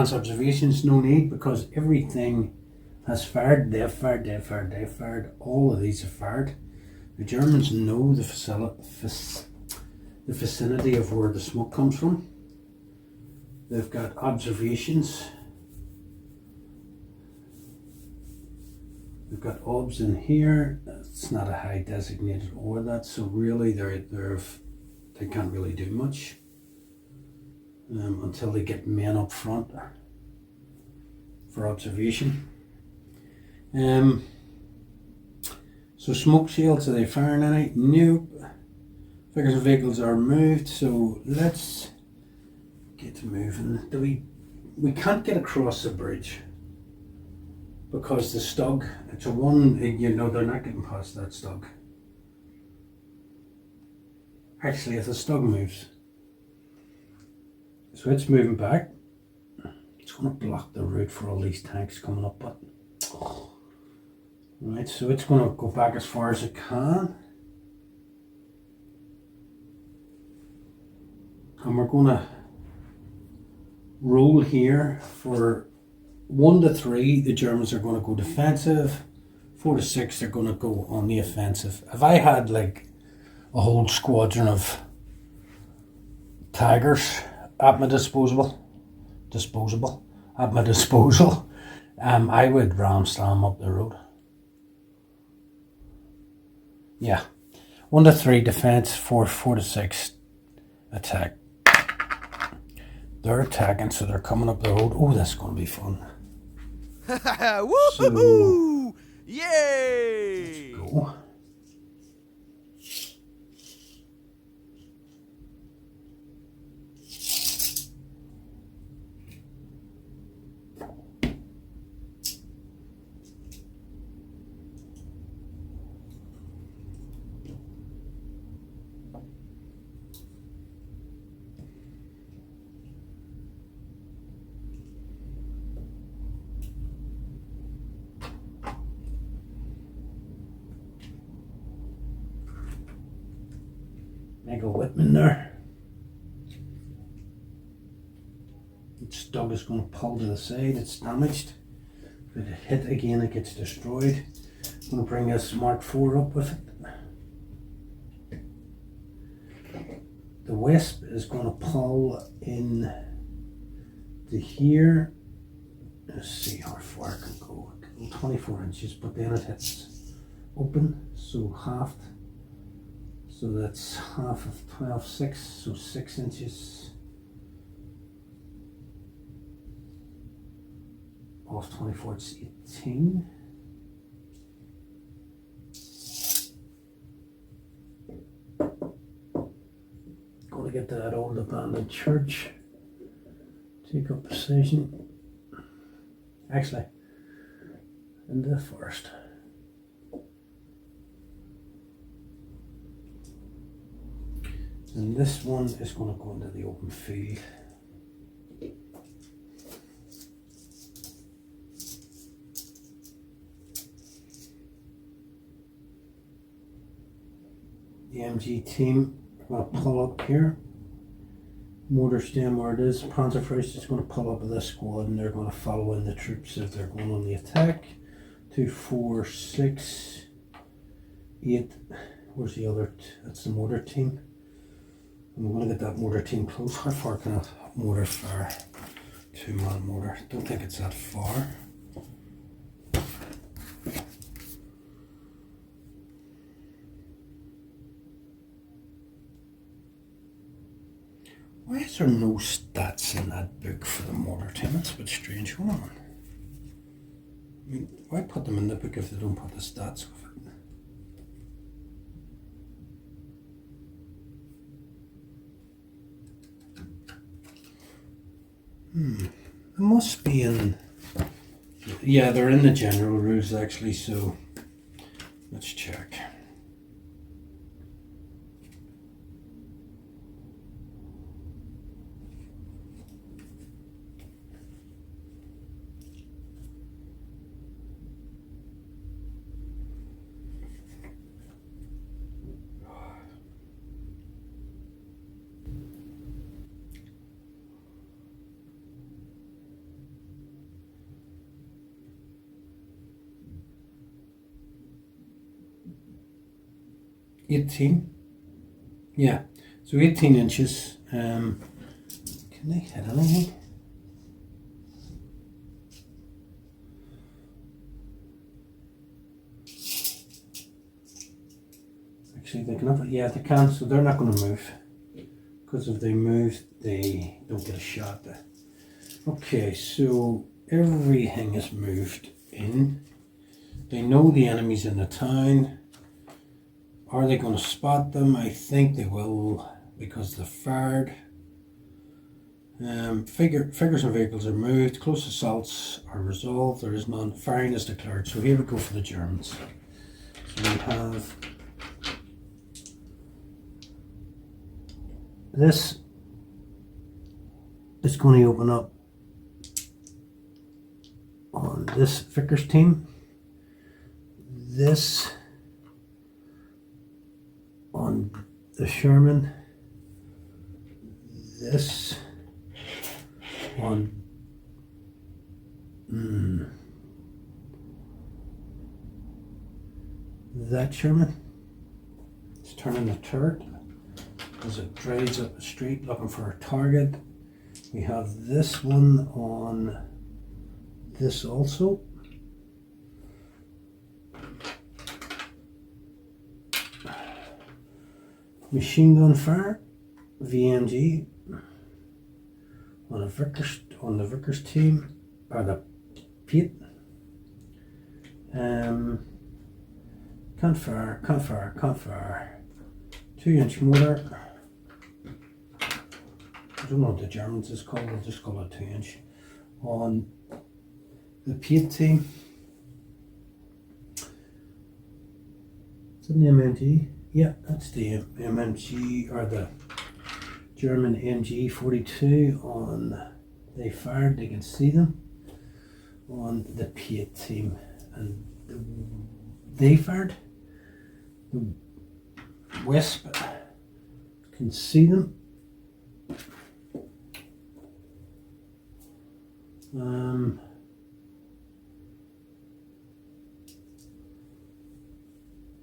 Observations, no need, because everything has fired. They've fired. All of these have fired. The Germans know the vicinity of where the smoke comes from. They've got observations. They've got obs in here. It's not a high designated ore, that, so really they can't really do much until they get men up front for observation. So smoke shields, are they firing any? Nope. Figures of vehicles are moved, so let's get moving. We can't get across the bridge because the stug, it's a one, they're not getting past that stug. Actually, if the stug moves, so it's moving back, it's going to block the route for all these tanks coming up, but right, so it's going to go back as far as it can, and we're going to roll here for 1 to 3. The Germans are going to go defensive. 4 to 6, they're going to go on the offensive. If I had like a whole squadron of Tigers at my disposal, I would ram slam up the road. Yeah, 1 to 3 defense, 4 to 6 attack. They're attacking, so they're coming up the road. Oh, that's going to be fun. Woohoo! Yay! Let's go. Mega Whitman there. Its dog is going to pull to the side, it's damaged. If it hit again, it gets destroyed. I'm going to bring this Mark IV up with it. The Wisp is going to pull in to here. Let's see how far it can go. It can go 24 inches, but then it hits open, so halved. So that's half of 12, 6, so 6 inches off 24, it's 18. Going to get that old abandoned church, take up possession, actually, in the forest. And this one is going to go into the open field. The MG team are going to pull up here. Mortar stem where it is. Panzerfaust is going to pull up with this squad and they're going to follow in the troops if they're going on the attack. 2, 4, 6, 8. Where's the other? That's the mortar team. I'm going to get that mortar team close. How far can a mortar fire? 2-man mortar. Don't think it's that far. Why is there no stats in that book for the mortar team? That's a bit strange. Hold on. I mean, why put them in the book if they don't put the stats with it? It must be in. Yeah, they're in the general rules actually, so let's check. 18. Yeah, so 18 inches. Can they hit anything? Actually, they can. Yeah, they can. So they're not going to move, because if they move, they don't get a shot there. Okay, so everything is moved in. They know the enemies in the town. Are they going to spot them? I think they will, because they're fired. Figures and vehicles are moved. Close assaults are resolved. There is none. Firing is declared. So here we go for the Germans. So we have this is going to open up on this Vickers team. This on the Sherman. This on that Sherman. It's turning the turret as it drives up the street looking for a target. We have this one on this also. Machine gun fire, VMG on the Vickers team, or the Pete. Can't fire. 2-inch motor. I don't know what the Germans is called, I'll just call it 2-inch. On the Pete team. Is it an MMG? Yeah, that's the MMG, or the German MG42 on, they fired, they can see them, on the Piat team, and they fired, the Wisp can see them.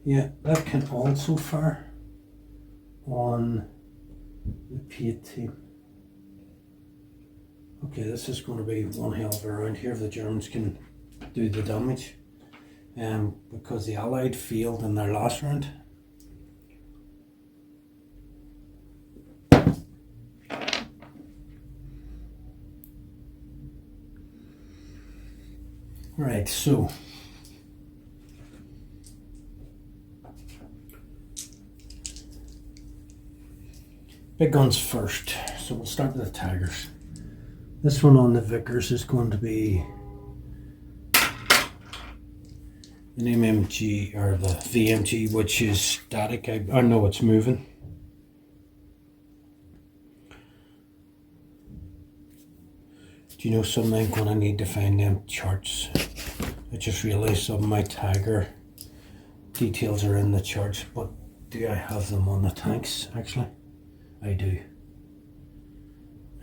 Yeah, that can also fire on the Piat team. Okay, this is going to be one hell of a round here if the Germans can do the damage, because the Allied failed in their last round. Right, so big guns first. So we'll start with the Tigers. This one on the Vickers is going to be an MMG, or the VMG, which is static. I know it's moving. Do you know something? I'm going to need to find them charts. I just realised some of my Tiger details are in the charts, but do I have them on the tanks? Actually, I do.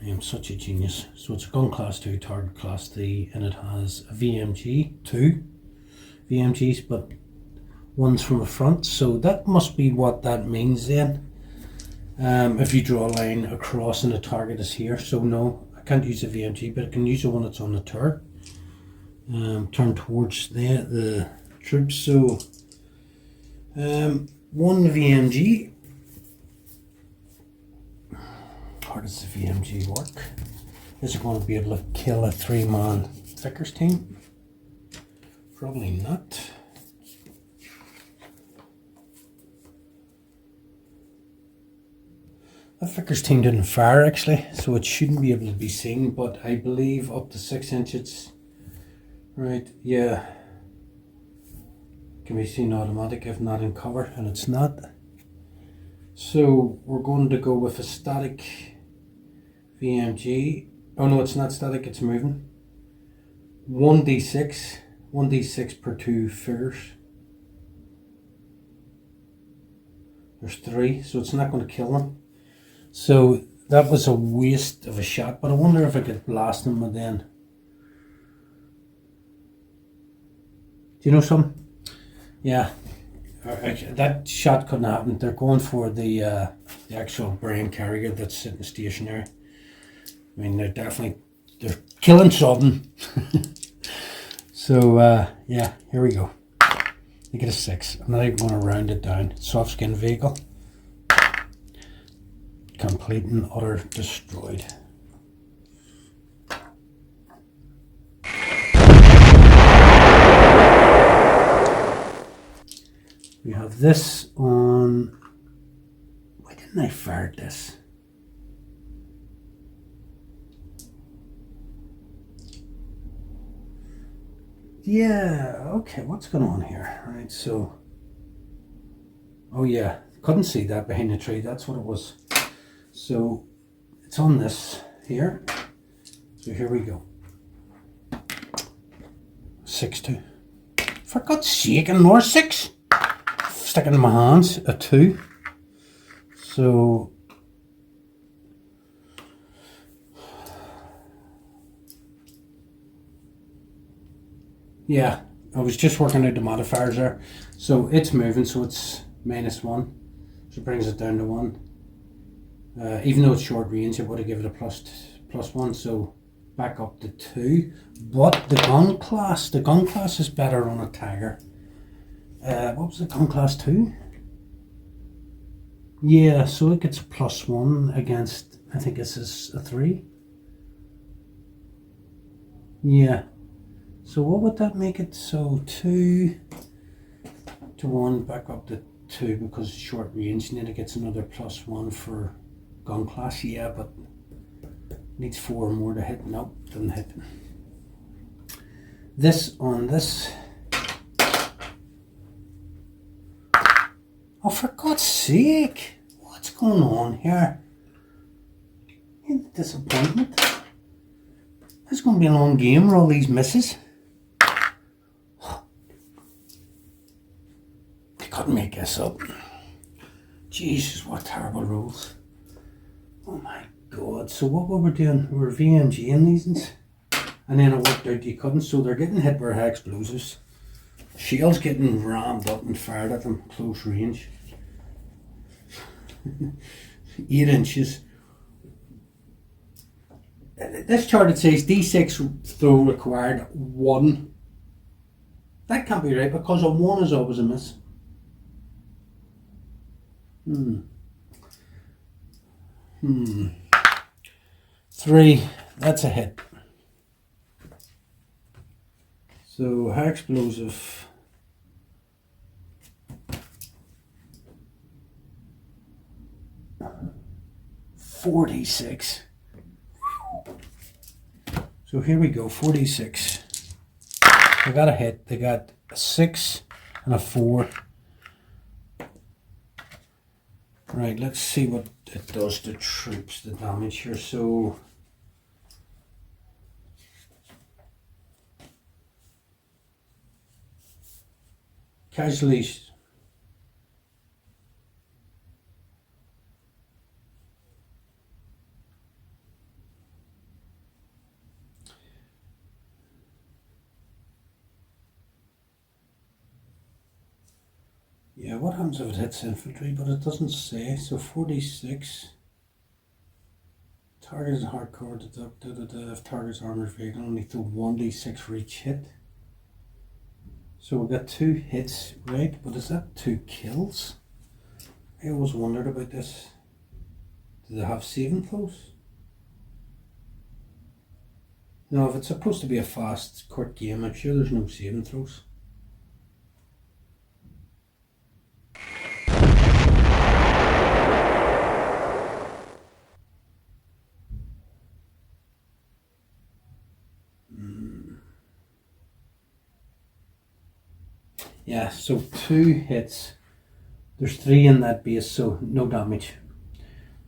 I am such a genius. So it's a gun class 2, target class 3, and it has a VMG, 2 VMGs, but one's from the front. So that must be what that means then. If you draw a line across and the target is here. So no, I can't use a VMG, but I can use the one that's on the turret. Turn towards the troops. So one VMG. How does the VMG work? Is it going to be able to kill a 3-man Vickers team? Probably not. That Vickers team didn't fire actually, so it shouldn't be able to be seen, but I believe up to 6 inches. Right, yeah. Can be seen automatic if not in cover, and it's not. So we're going to go with a static VMG. Oh no, it's not static, it's moving. 1d6 per 2 figures. There's 3, so it's not going to kill them. So that was a waste of a shot, but I wonder if I could blast them with then. Do you know something? Yeah, That shot couldn't happen. They're going for the actual brain carrier that's sitting stationary. I mean, they're killing something. So yeah, here we go. You get a 6. I'm not even going to round it down. Soft skin vehicle. Complete and utter destroyed. We have this on. Why didn't I fire this? Yeah, okay, what's going on here? Right, so. Oh, yeah, couldn't see that behind the tree. That's what it was. So it's on this here. So here we go. 6-2. For God's sake, another 6. Sticking in my hands, a 2. So yeah, I was just working out the modifiers there. So it's moving, so it's -1. So it brings it down to 1. Even though it's short range, I would have given it a plus 1. So back up to 2. But the gun class is better on a Tiger. What was the gun class 2? Yeah, so it gets a +1 against, I think this is a 3. Yeah. So what would that make it? So 2 to 1, back up to 2 because it's short range, and then it gets another +1 for gun class. Yeah, but needs 4 more to hit. Nope, doesn't hit. This on this. Oh, for God's sake! What's going on here? Disappointment. This is going to be a long game with all these misses. They couldn't make this up. Jesus, what terrible rules. Oh my God. So what were we doing? We were VMGing these ones. And then it worked out you couldn't. So they're getting hit with high explosives. Shells getting rammed up and fired at them close range. 8 inches. This chart, it says D6 throw required 1. That can't be right because a 1 is always a miss. 3, that's a hit. So high explosive. $46. So here we go, 46. They got a hit. They got a 6 and a 4. Right, let's see what it does to troops, the damage here. So casualties. Yeah, what happens if it hits infantry? But it doesn't say. So 46. Target is hardcore. If target's armored vehicle, only throw 1d6 for each hit. So we got 2 hits, right? But is that 2 kills? I always wondered about this. Do they have saving throws? No, if it's supposed to be a fast, quick game, I'm sure there's no saving throws. Yeah, so 2 hits. There's 3 in that base, so no damage.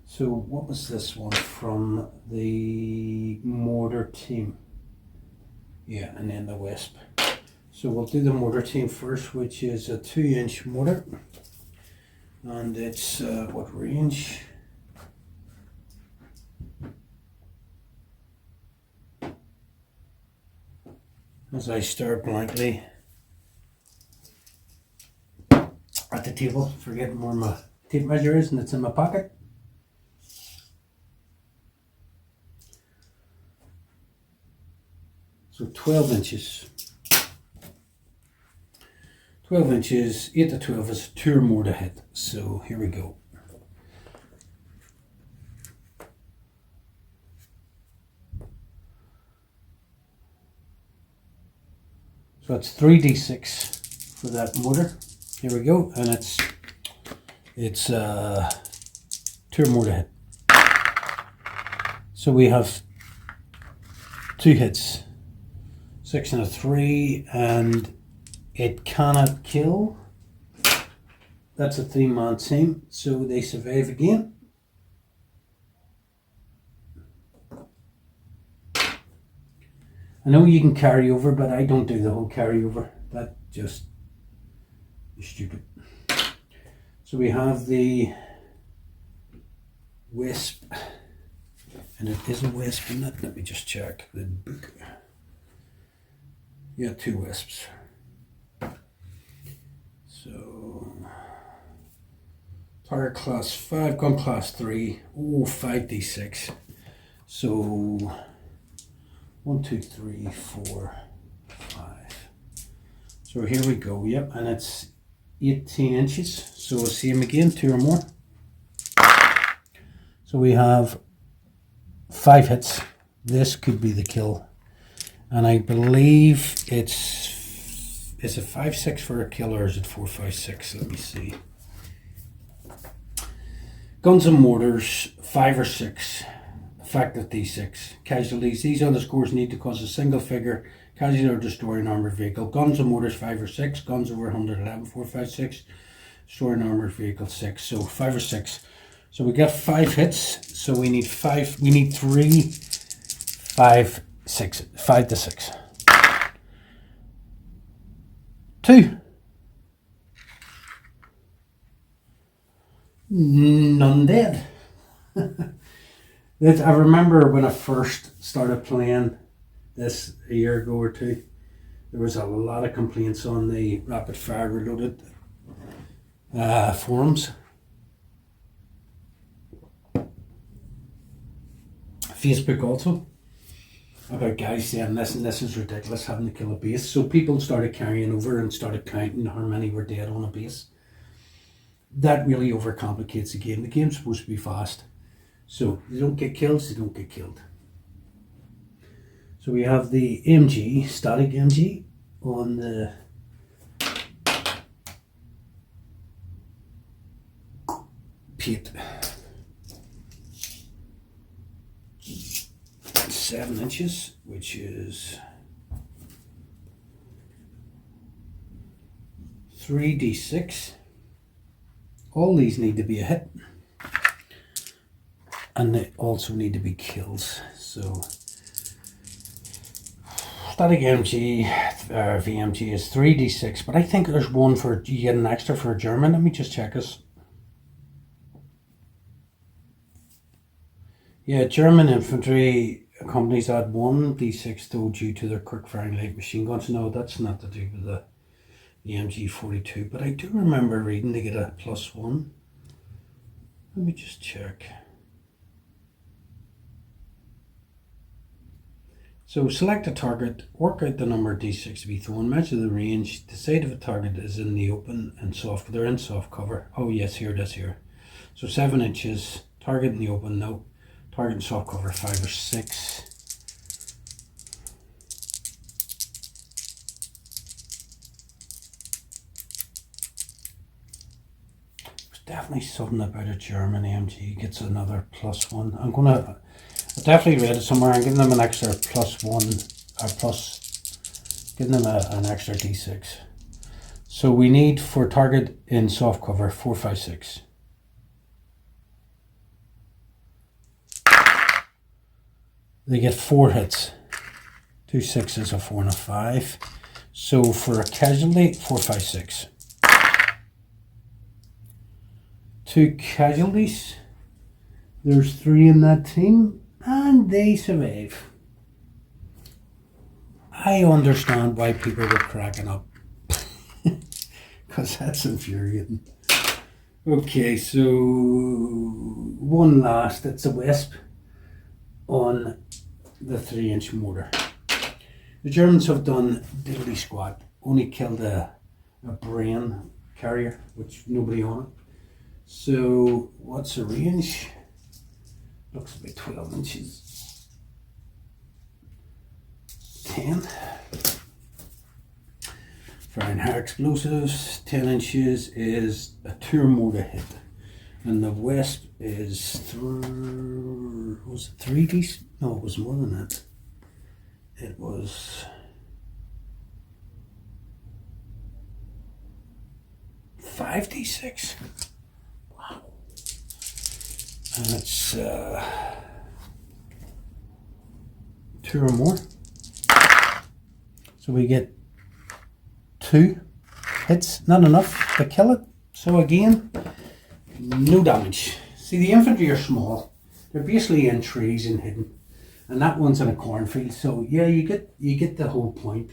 So what was this one from the mortar team? Yeah, and then the wisp. So we'll do the mortar team first, which is a 2-inch mortar. And it's what range? As I stare blankly table, forgetting where my tape measure is, and it's in my pocket. So 12 inches. 12 inches, 8 to 12 is 2 or more to hit. So here we go. So that's 3d6 for that mortar. Here we go, and it's 2 or more to hit. So we have 2 hits, 6 and a 3, and it cannot kill. That's a 3-man team, so they survive again. I know you can carry over, but I don't do the whole carry over. That just is stupid. So we have the wisp, and it is a wisp in it. Let me just check the book. Yeah, 2 wisps. So target class 5, gun class 3. Oh, 5d6. So 1, 2, 3, 4, 5. So here we go. Yep, and it's 18 inches. So we'll see him again, 2 or more. So we have 5 hits. This could be the kill, and I believe is it 5-6 for a kill, or is it 4-5-6? Let me see. Guns and mortars 5 or 6. Effective D6. Casualties. These other scores need to cause a single figure casualty or destroy an armored vehicle. Guns and mortars 5 or 6. Guns over 111, 4, 5, 6. Destroy an armored vehicle 6. So 5 or 6. So we got 5 hits. So we need 5. We need 3, 5, 6. 5 to 6. 2. None dead. I remember when I first started playing this a year ago or 2, there was a lot of complaints on the Rapid Fire Reloaded forums. Facebook also, about guys saying this is ridiculous, having to kill a base. So people started carrying over and started counting how many were dead on a base. That really overcomplicates the game. The game's supposed to be fast. So they don't get kills, they don't get killed. So we have the MG, static MG, on the pit. 7 inches, which is 3d6. All these need to be a hit, and they also need to be kills. So static MG VMG is 3d6, but I think there's one for, you get an extra for a German. Let me just check this. Yeah, German infantry companies add 1d6 though due to their quick firing light machine guns. No, that's not to do with the MG42, but I do remember reading to get a +1. Let me just check. So select a target, work out the number of d6 to be thrown, measure the range, decide if a target is in the open and soft. They're in soft cover. Oh yes, here it is here. So 7 inches, target in the open, no. Target in soft cover, 5 or 6. There's definitely something about a German MG gets another +1. I definitely read it somewhere. I'm giving them an extra +1, or giving them an extra d6. So we need, for target in soft cover, 4, 5, 6. They get 4 hits. 2 6s, a 4 and a 5. So for a casualty, 4, 5, 6. 2 casualties. There's 3 in that team, and they survive. I understand why people were cracking up, because that's infuriating. Okay, so one last, it's a wisp on the 3-inch motor. The Germans have done diddly squat, only killed a brain carrier, which nobody on it. So what's the range? Looks about 12 inches. 10. Firing high explosives, 10 inches is a 2 or more to hit. And the wisp is, was it 3D? No, it was more than that. It was 5d6. Wow. And it's 2 or more. So we get 2 hits, not enough to kill it. So again, no damage. See, the infantry are small. They're basically in trees and hidden. And that one's in a cornfield. So yeah, you get the whole point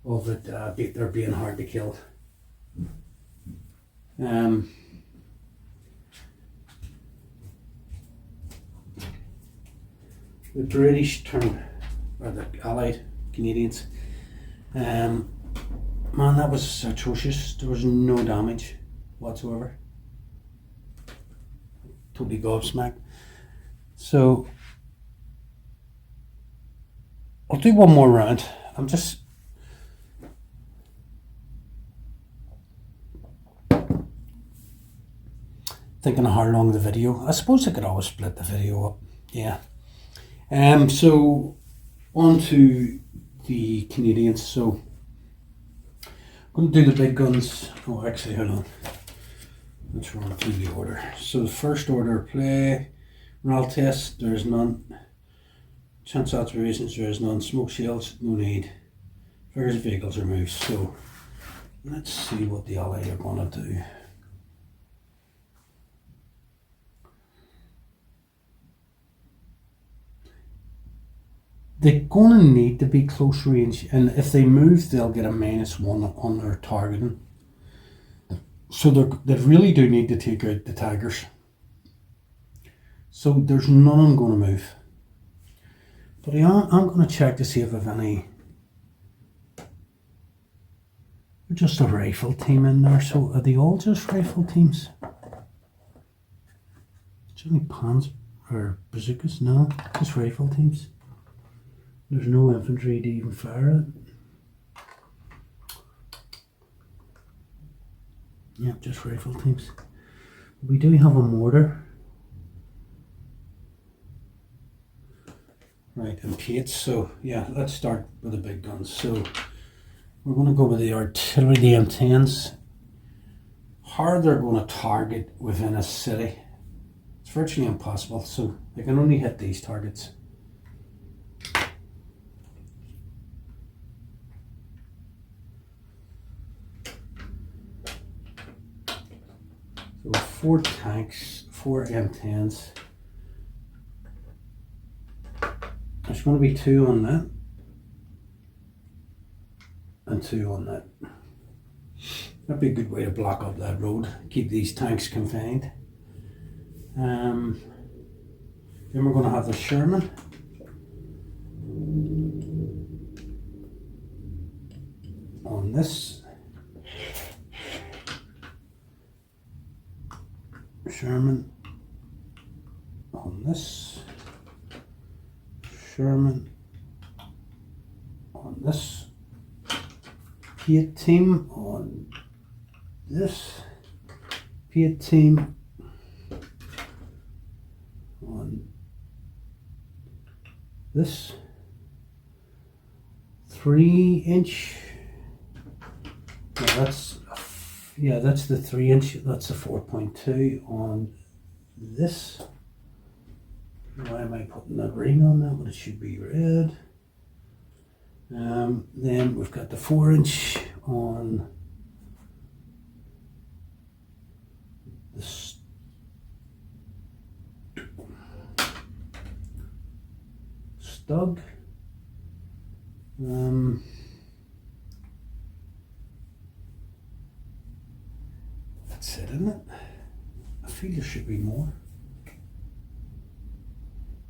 of it. They're being hard to kill. The British or the Allied Canadians, man, that was atrocious. There was no damage whatsoever. Totally gobsmacked. So I'll do one more round. I'm just thinking of how long the video. I suppose I could always split the video up. Yeah. So on to the Canadians. So I'm going to do the big guns. Oh, actually, hold on. Let's run through the order. So the first order of play, morale test, there's none. Chance observations, there is none. Smoke shields, no need. Figures of vehicles removed. So let's see what the Allied are going to do. They're going to need to be close range, and if they move, they'll get a -1 on their targeting. So they really do need to take out the Tigers. So there's none of them going to move. But I'm going to check to see if I have any. They're just a rifle team in there, so are they all just rifle teams? Is there any Panzer or bazookas? No, just rifle teams. There's no infantry to even fire it. Yep, just rifle teams. We do have a mortar. Right, and plates. So yeah, let's start with the big guns. So we're going to go with the artillery, the M10s. How they're going to target within a city, it's virtually impossible. So they can only hit these targets. So 4 tanks, 4 M10s. There's going to be 2 on that and 2 on that. That'd be a good way to block up that road, keep these tanks confined. Then we're going to have the Sherman. On this. Sherman on this. Sherman on this. Piet team on this. Piet team on this. 3-inch. That's the 3-inch. That's the 4.2 on this. Why am I putting that ring on that when it should be red? Then we've got the 4-inch on this. Stug. That's it, isn't it? feel there should be more.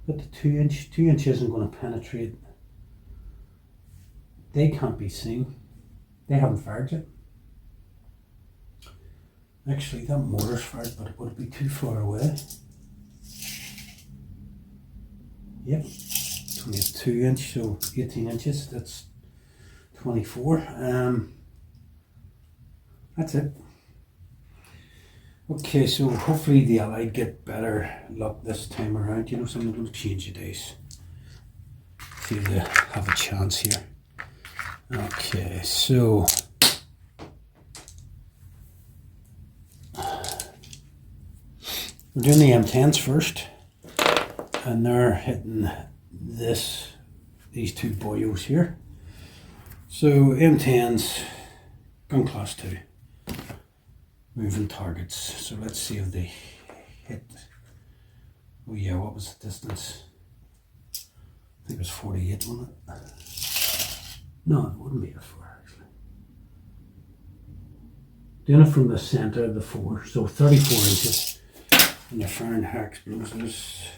But the 2 inch, 2 inch isn't going to penetrate. They can't be seen. They haven't fired yet. Actually, that mortar's fired, but it would be too far away. Yep, it's only a 2 inch, so 18 inches. That's 24. That's it. Okay, so hopefully the Allied get better luck this time around. You know, so I'm going to change the dice. See if they have a chance here. Okay, so we're doing the M10s first, and they're hitting these two boyos here. So M10s, gun class 2, moving targets. So let's see if they hit. Oh yeah, what was the distance? I think it was 48, wasn't it? No, it wouldn't be a 4 actually. Doing it from the centre of the 4, so 34 inches. And they're firing hack explosives.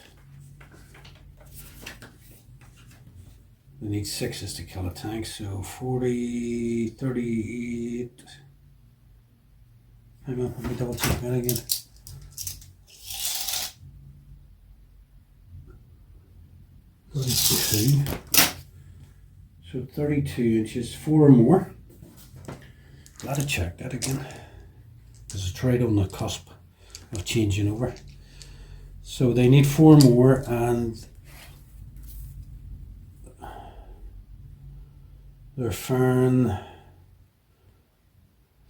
They need 6s to kill a tank, so 40, 38. Hang on, let me double check that again. So 32 inches, 4 or more. Glad to check that again, because it's right on the cusp of changing over. So they need 4 more, and they're firing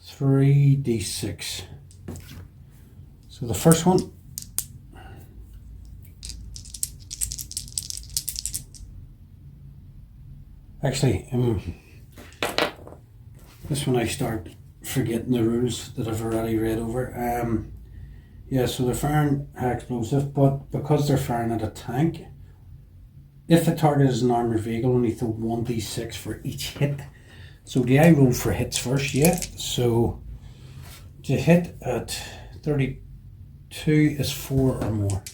3d6. So the first one, actually, this one I start forgetting the rules that I've already read over. Yeah, so they're firing high explosive, but because they're firing at a tank, if the target is an armoured vehicle, only throw 1d6 for each hit. So the I roll for hits first, yeah. So to hit at 32 is 4 or more.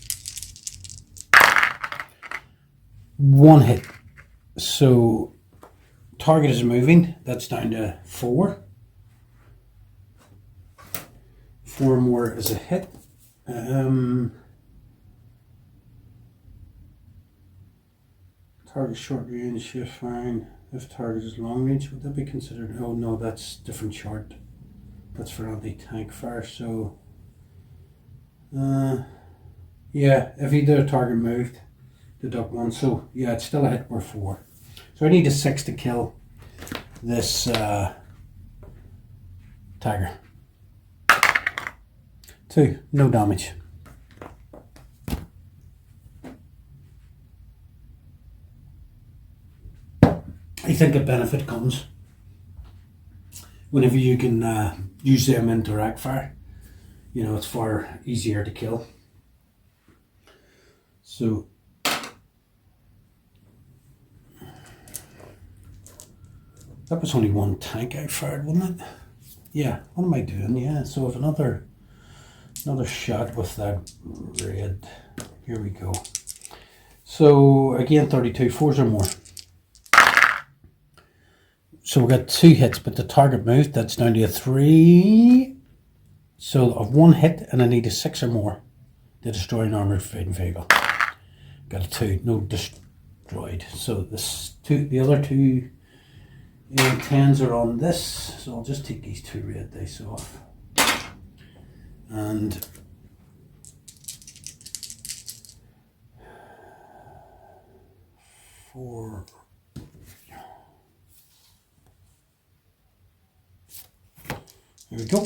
1 hit. So target is moving, that's down to 4. 4 more is a hit. Target short range, shift fine. If target is long range, would that be considered? Oh no, that's different chart. That's for anti-tank fire. So, yeah, if either target moved, deduct 1. So yeah, it's still a hit worth 4. So I need a 6 to kill this tiger. 2, no damage. I think a benefit comes whenever you can use them in direct fire. You know, it's far easier to kill. So that was only 1 tank I fired, wasn't it? Yeah, what am I doing? Yeah, so if another shot with that red. Here we go. So again, 32, 4s or more. So we got 2 hits, but the target moved. That's down to a 3. So of 1 hit, and I need a 6 or more to destroy an armoured fighting vehicle. Got a 2, no destroyed. So the other 2 10s are on this. So I'll just take these 2 red dice off. And four. There we go.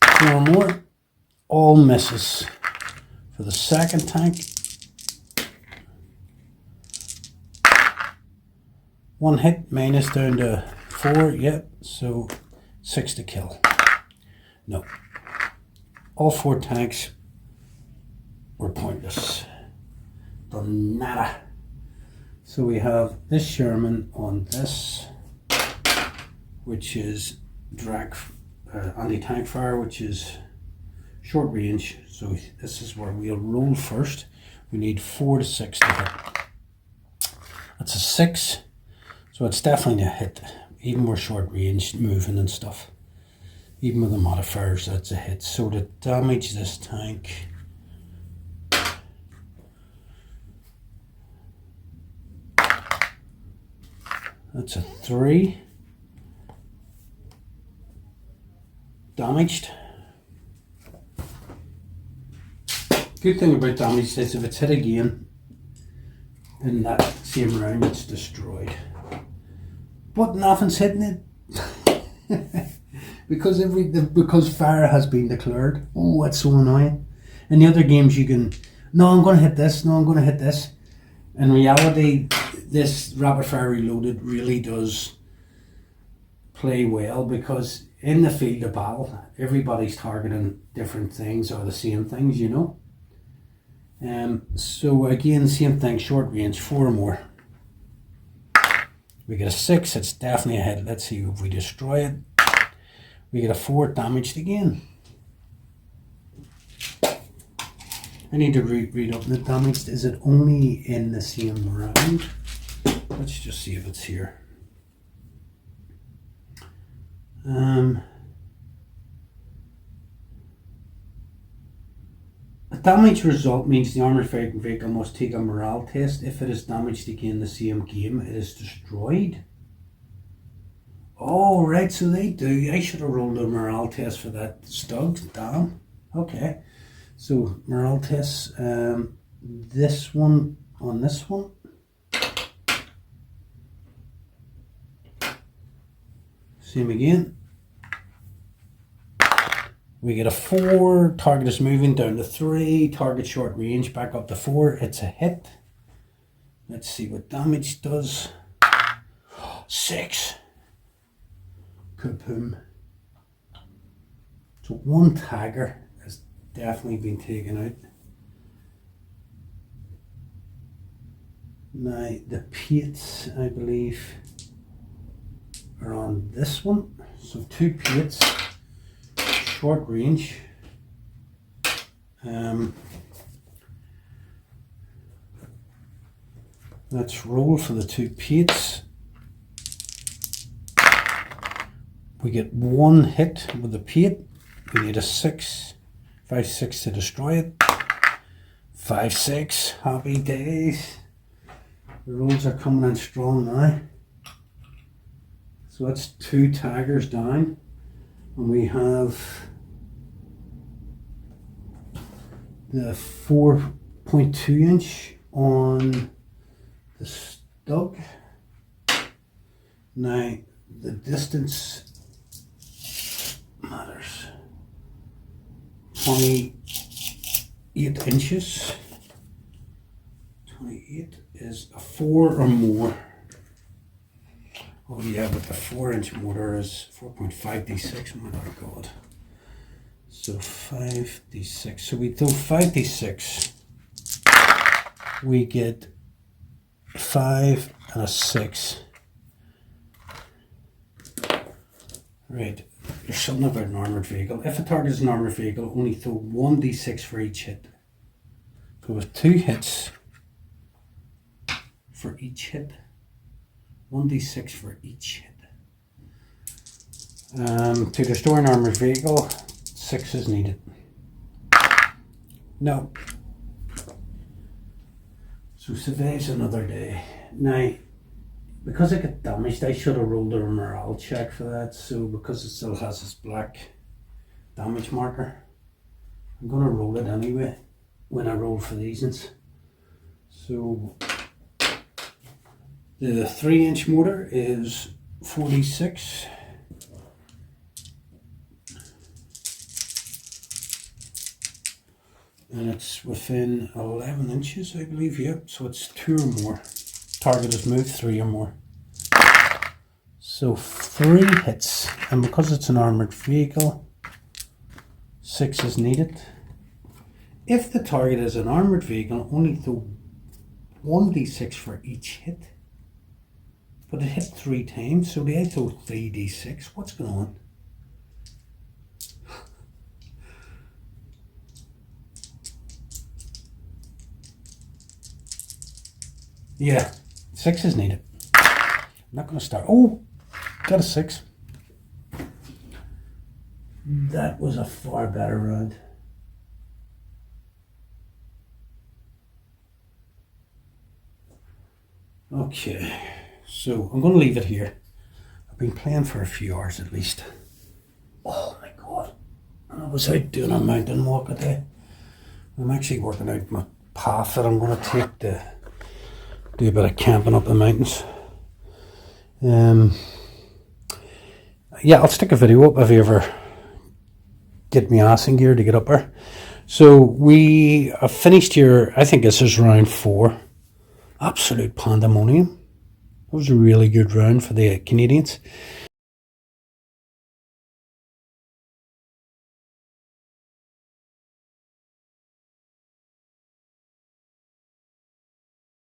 4 more. All misses for the second tank. 1 hit, minus down to 4. Yep. So 6 to kill. No. All 4 tanks were pointless. Done nada. So we have this Sherman on this, which is drag anti-tank fire, which is short range. So this is where we'll roll first. We need 4 to 6 to hit. That's a 6, so it's definitely a hit. Even with short range moving and stuff, even with the modifiers, that's a hit. So to damage this tank, that's a 3. Damaged. Good thing about damage is if it's hit again in that same round, it's destroyed. But nothing's hitting it because fire has been declared. Oh, it's so annoying. In the other games, you can, no, I'm going to hit this. No, I'm going to hit this. In reality, this rapid fire reloaded really does play well, because in the field of battle, everybody's targeting different things or the same things, you know. So again, same thing, short range, 4 or more. We get a 6, it's definitely a hit. Let's see if we destroy it. We get a 4, damaged again. I need to read up the damage. Is it only in the same round? Let's just see if it's here. A damage result means the armoured vehicle must take a morale test. If it is damaged again in the same game, it is destroyed. Oh, right, so they do. I should have rolled a morale test for that. Stugged, damn. Okay. So, morale tests. This one on this one. Same again. We get a 4, target is moving down to 3, target short range back up to 4, it's a hit. Let's see what damage does. 6. Kaboom. So 1 tagger has definitely been taken out. Now the pates, I believe, are on this one. So 2 pates. Short range. Let's roll for the 2 pates. We get 1 hit with the pate. We need a 6, 5, 6 to destroy it. 5, 6, happy days. The rolls are coming in strong now. So that's 2 taggers down. And we have the 4.2 inch on the stug. Now the distance matters. 28 inches. 28 is a 4 or more. Oh yeah, but the 4-inch motor is 4.5d6. Oh my god. So 5d6. So we do 5d6. We get 5 and a 6. Right. There's something about an armoured vehicle. If a target is an armoured vehicle, only throw 1d6 for each hit. So with 2 hits for each hit. 1d6 for each hit. To destroy an armoured vehicle, 6 is needed. No. So survives another day. Now, because I got damaged, I should have rolled a morale check for that. So because it still has this black damage marker, I'm going to roll it anyway when I roll for these ones. So the 3-inch motor is 46. And it's within 11 inches, I believe. Yep, so it's 2 or more. Target is moved 3 or more. So 3 hits, and because it's an armoured vehicle, 6 is needed. If the target is an armoured vehicle, only throw 1d6 for each hit. But it hit 3 times, so they throw 3d6. What's going on? Yeah, 6 is needed. I'm not going to start. Oh, got a 6. That was a far better round. Okay, so I'm going to leave it here. I've been playing for a few hours at least. Oh my god, I was out doing a mountain walk today. I'm actually working out my path that I'm going to take to do a bit of camping up the mountains. Yeah, I'll stick a video up if you ever get me ass in gear to get up there. So we have finished here. I think this is round 4. Absolute pandemonium. That was a really good round for the Canadians.